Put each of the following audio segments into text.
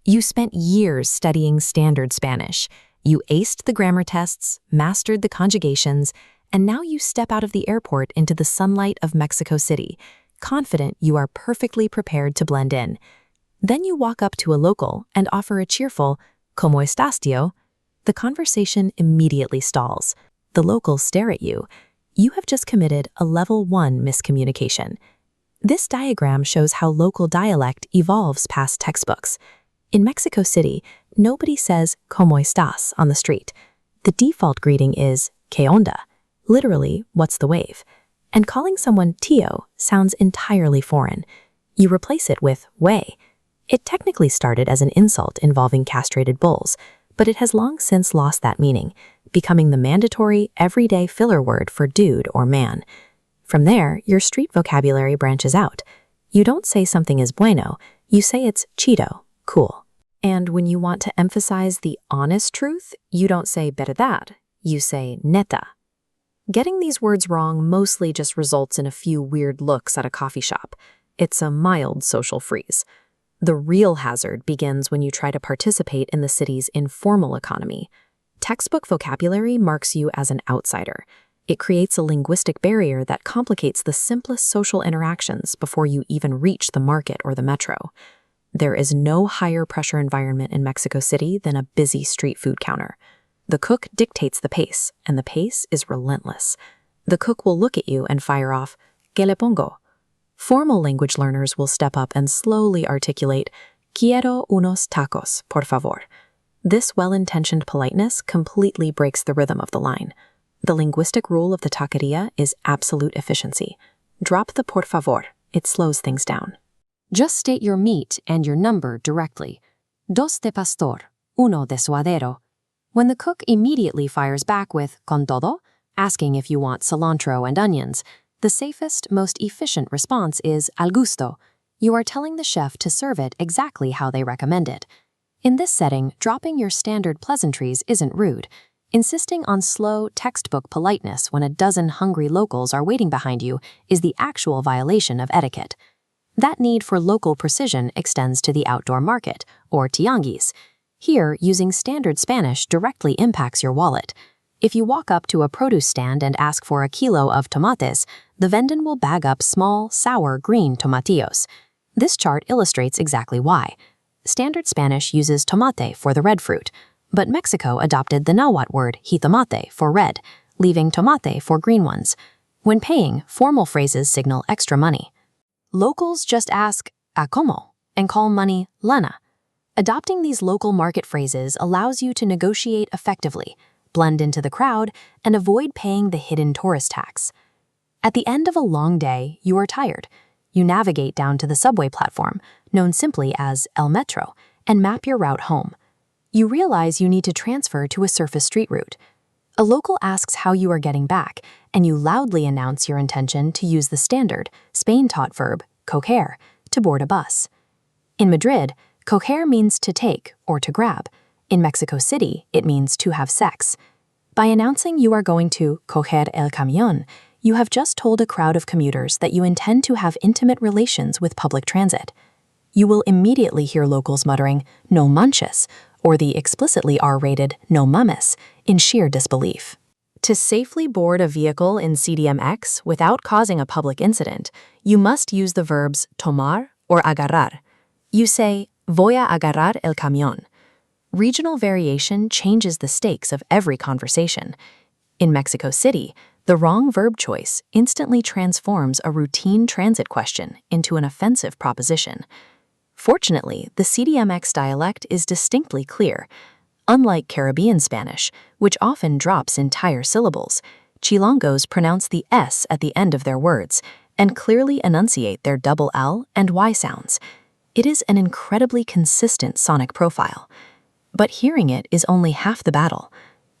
You spent years studying standard Spanish. You aced the grammar tests, mastered the conjugations, and now you step out of the airport into the sunlight of Mexico City, confident you are perfectly prepared to blend in. Then you walk up to a local and offer a cheerful, "¿Cómo estás, tío?" The conversation immediately stalls. The locals stare at you. You have just committed a level 1 miscommunication. This diagram shows how local dialect evolves past textbooks. In Mexico City, nobody says "¿Cómo estás?" on the street. The default greeting is "¿Qué onda?" Literally, "What's the wave?" And calling someone tío sounds entirely foreign. You replace it with "Güey." It technically started as an insult involving castrated bulls, but it has long since lost that meaning, becoming the mandatory, everyday filler word for dude or man. From there, your street vocabulary branches out. You don't say something is bueno, you say it's chido, cool. And when you want to emphasize the honest truth, you don't say verdad, you say neta. Getting these words wrong mostly just results in a few weird looks at a coffee shop. It's a mild social freeze. The real hazard begins when you try to participate in the city's informal economy. Textbook vocabulary marks you as an outsider. It creates a linguistic barrier that complicates the simplest social interactions before you even reach the market or the metro. There is no higher pressure environment in Mexico City than a busy street food counter. The cook dictates the pace, and the pace is relentless. The cook will look at you and fire off, "¿Qué le pongo?" Formal language learners will step up and slowly articulate, "Quiero unos tacos, por favor." This well-intentioned politeness completely breaks the rhythm of the line. The linguistic rule of the taqueria is absolute efficiency. Drop the por favor, it slows things down. Just state your meat and your number directly. Dos de pastor, uno de suadero. When the cook immediately fires back with con todo, asking if you want cilantro and onions, the safest, most efficient response is al gusto. You are telling the chef to serve it exactly how they recommend it. In this setting, dropping your standard pleasantries isn't rude. Insisting on slow, textbook politeness when a dozen hungry locals are waiting behind you is the actual violation of etiquette. That need for local precision extends to the outdoor market, or tianguis. Here, using standard Spanish directly impacts your wallet. If you walk up to a produce stand and ask for a kilo of tomates, the vendor will bag up small, sour, green tomatillos. This chart illustrates exactly why. Standard Spanish uses tomate for the red fruit, but Mexico adopted the náhuatl word jitomate for red, leaving tomate for green ones. When paying, formal phrases signal extra money. Locals just ask, "¿A cómo?" and call money lana. Adopting these local market phrases allows you to negotiate effectively, blend into the crowd, and avoid paying the hidden tourist tax. At the end of a long day, you are tired. You navigate down to the subway platform, known simply as El Metro, and map your route home. You realize you need to transfer to a surface street route. A local asks how you are getting back, and you loudly announce your intention to use the standard, Spain-taught verb, coger, to board a bus. In Madrid, coger means to take or to grab. In Mexico City, it means to have sex. By announcing you are going to coger el camión, you have just told a crowd of commuters that you intend to have intimate relations with public transit. You will immediately hear locals muttering, "No manches," or the explicitly R-rated "no mames," in sheer disbelief. To safely board a vehicle in CDMX without causing a public incident, you must use the verbs tomar or agarrar. You say, "Voy a agarrar el camión." Regional variation changes the stakes of every conversation. In Mexico City, the wrong verb choice instantly transforms a routine transit question into an offensive proposition. Fortunately, the CDMX dialect is distinctly clear. Unlike Caribbean Spanish, which often drops entire syllables, Chilangos pronounce the S at the end of their words and clearly enunciate their double L and Y sounds. It is an incredibly consistent sonic profile. But hearing it is only half the battle.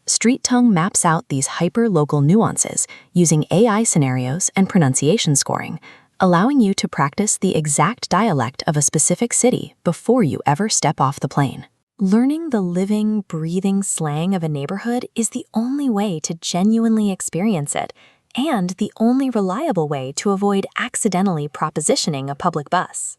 StreetTongue maps out these hyper-local nuances using AI scenarios and pronunciation scoring, allowing you to practice the exact dialect of a specific city before you ever step off the plane. Learning the living, breathing slang of a neighborhood is the only way to genuinely experience it, and the only reliable way to avoid accidentally propositioning a public bus.